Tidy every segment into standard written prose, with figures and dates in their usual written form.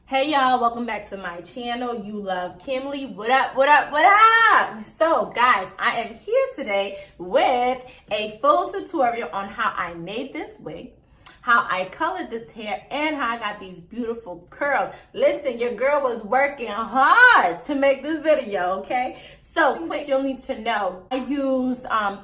Hey y'all, welcome back to my channel. You love Kimley. What up, what up, what up? So guys, I am here today with a full tutorial on how I made this wig, how I colored this hair, and how I got these beautiful curls. Listen, your girl was working hard to make this video, okay? So quick, you'll need to know, I use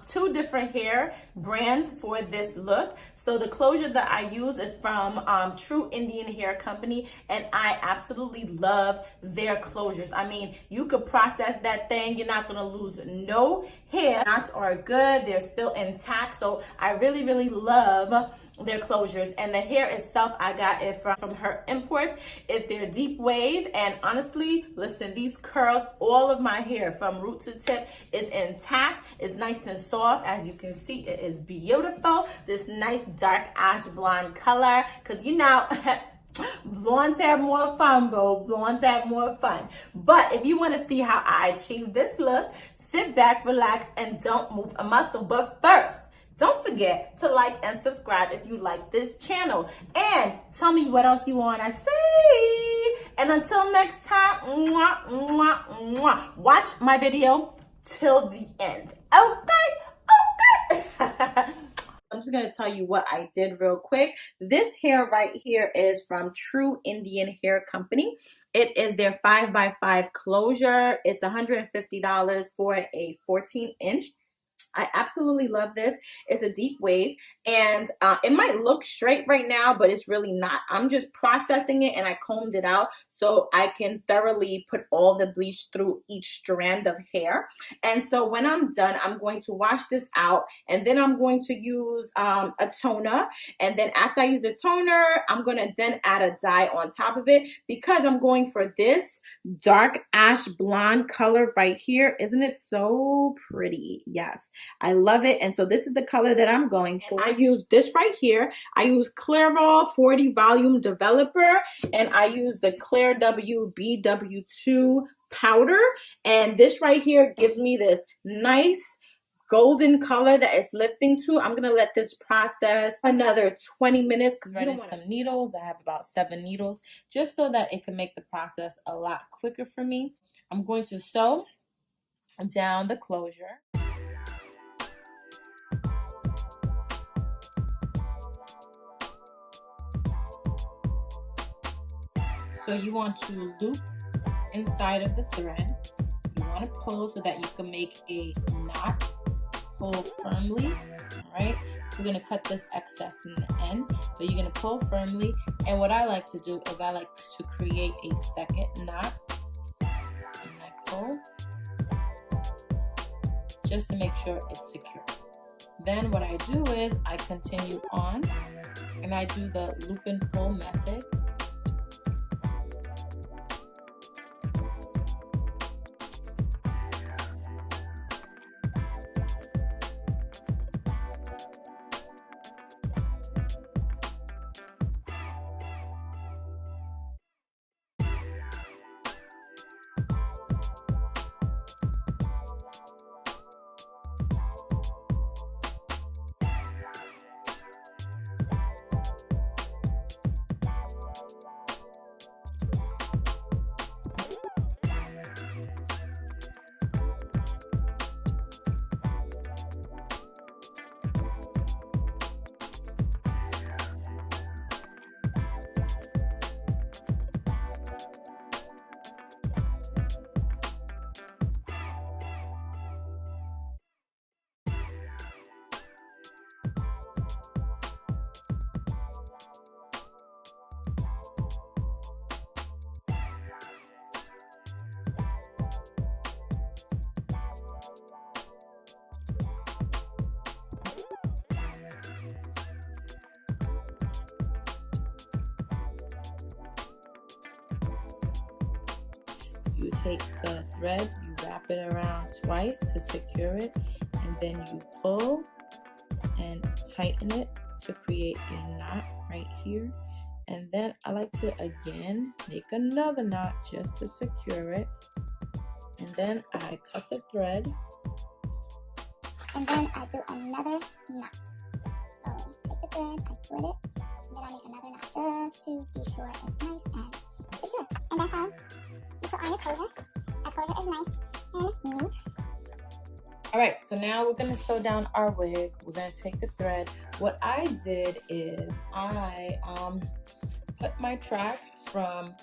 two different hair brands for this look. So the closure that I use is from True Indian Hair Company, and I absolutely love their closures. I mean, you could process that thing, you're not gonna lose no hair. Knots are good, they're still intact, so I really, really love their closures. And the hair itself, I got it from HERIMPORTS. It's their deep wave, and honestly, listen, these curls, all of my hair from root to tip is intact. It's nice and soft. As you can see, it is beautiful. This nice dark ash blonde color, because you know blondes have more fun, bro. Blondes have more fun. But if you want to see how I achieve this look, sit back, relax, and don't move a muscle. But first, don't forget to like and subscribe if you like this channel. And tell me what else you want to see. And until next time, mwah, mwah, mwah. Watch my video till the end. Okay? I'm just going to tell you what I did real quick. This hair right here is from True Indian Hair Company. It is their 5x5 closure. It's $150 for a 14-inch. I absolutely love this. It's a deep wave, and it might look straight right now, but it's really not. I'm just processing it, and I combed it out so I can thoroughly put all the bleach through each strand of hair. And so when I'm done, I'm going to wash this out, and then I'm going to use a toner. And then after I use the toner, I'm going to then add a dye on top of it, because I'm going for this dark ash blonde color right here. Isn't it so pretty? Yes, I love it. And so this is the color that I'm going for. I use this right here. I use CLAIROL 40 volume developer, and I use the CLAIROL BW2 powder, and this right here gives me this nice golden color that it's lifting to. I'm gonna let this process another 20 minutes. Ready some needles. I have about 7 needles, just so that it can make the process a lot quicker for me. I'm going to sew down the closure. So you want to loop inside of the thread. You want to pull so that you can make a knot. Pull firmly. All right. We're going to cut this excess in the end, but you're going to pull firmly. And what I like to do is I like to create a second knot. And I pull just to make sure it's secure. Then what I do is I continue on, and I do the loop and pull method. You take the thread, you wrap it around twice to secure it, and then you pull and tighten it to create a knot right here. And then I like to again make another knot just to secure it. And then I cut the thread. And then I do another knot. So take the thread, I split it, and then I make another knot just to be sure it's nice and secure. closure. That closure is nice and neat. All right, so now we're gonna sew down our wig. We're gonna take the thread. What I did is I put my track from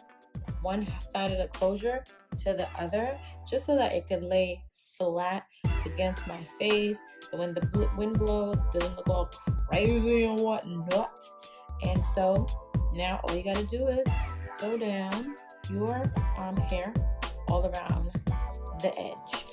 one side of the closure to the other, just so that it could lay flat against my face. So when the wind blows, it doesn't look all crazy and whatnot. And so now all you gotta do is sew down your hair all around the edge.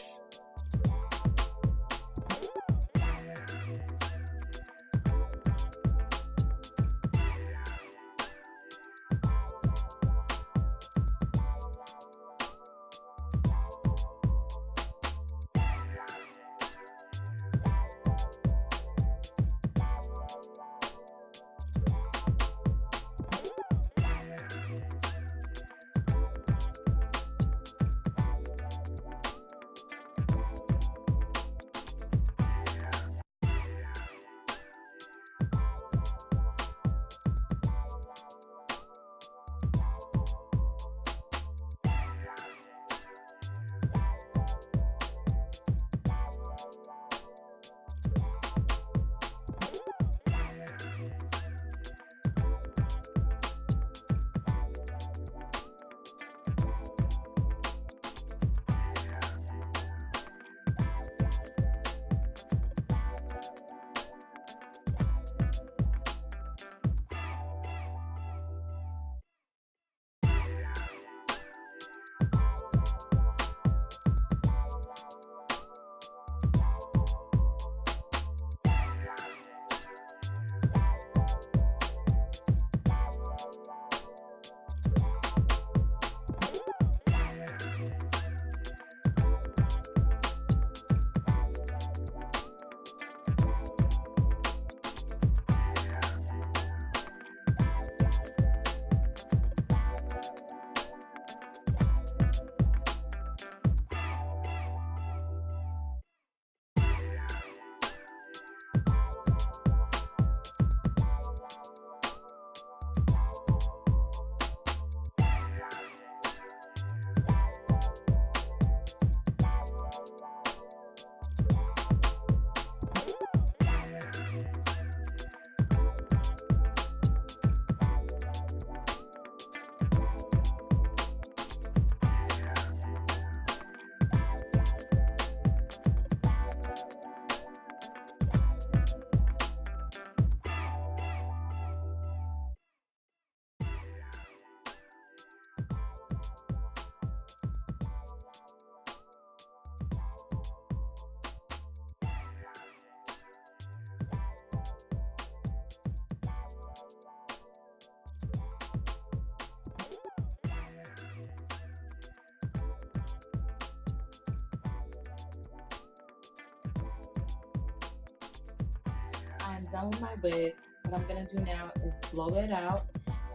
I'm done with my wig. What I'm gonna do now is blow it out,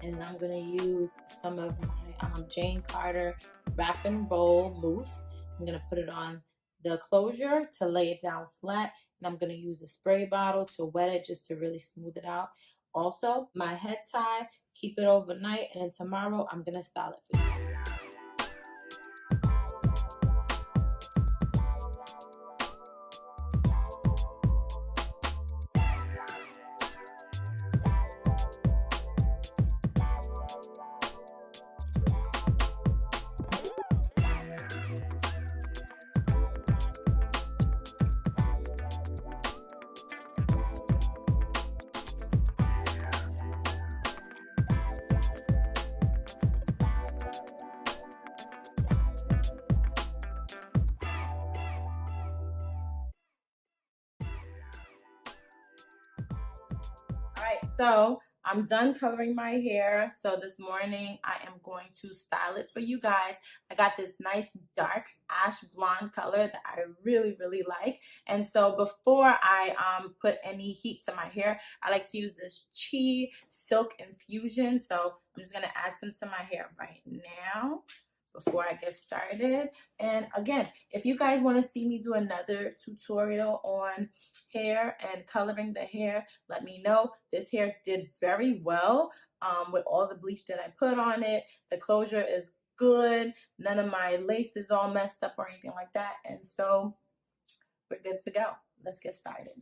and I'm gonna use some of my Jane Carter Wrap and Roll mousse. I'm gonna put it on the closure to lay it down flat, and I'm gonna use a spray bottle to wet it just to really smooth it out. Also, my head tie, keep it overnight, and then tomorrow I'm gonna style it for you. Alright, so I'm done coloring my hair. So this morning I am going to style it for you guys. I got this nice dark ash blonde color that I really like. And so before I put any heat to my hair, I like to use this Chi Silk Infusion. So I'm just going to add some to my hair right now before I get started. And again, if you guys want to see me do another tutorial on hair and coloring the hair, let me know. This hair did very well with all the bleach that I put on it. The closure is good. None of my lace is all messed up or anything like that. And so we're good to go. Let's get started.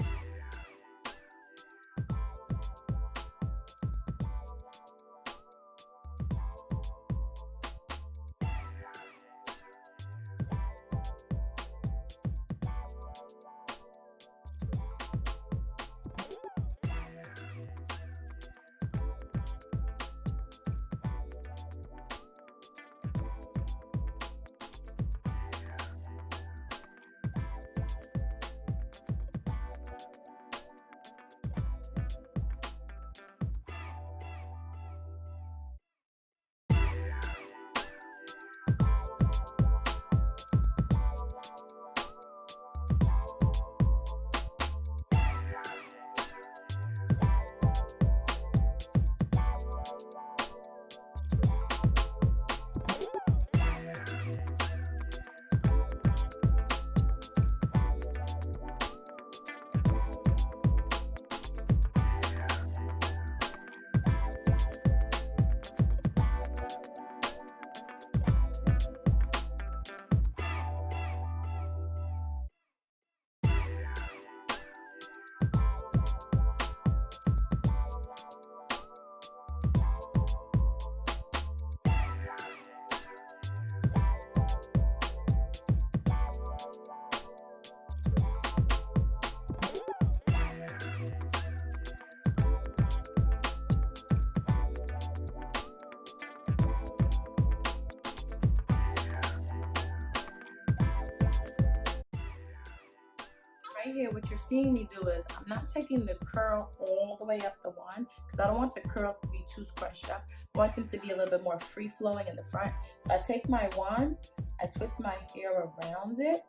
Right here, what you're seeing me do is I'm not taking the curl all the way up the wand because I don't want the curls to be too scrunched up. I want them to be a little bit more free flowing in the front. So I take my wand, I twist my hair around it,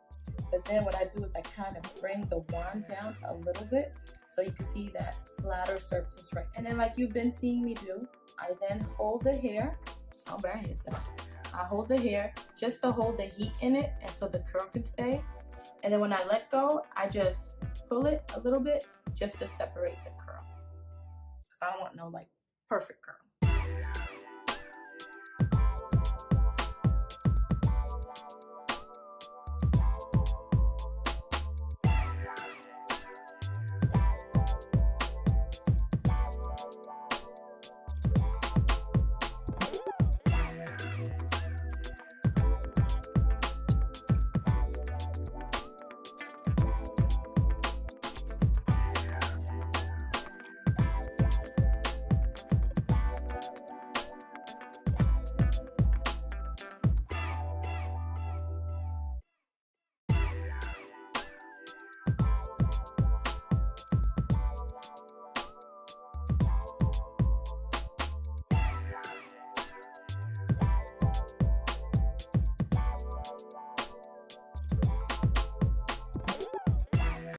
but then what I do is I kind of bring the wand down a little bit so you can see that flatter surface, right? And then like you've been seeing me do, I then hold the hair. How bad is that? I hold the hair just to hold the heat in it and so the curl can stay. And then when I let go, I just pull it a little bit just to separate the curl. Because I don't want no like perfect curl.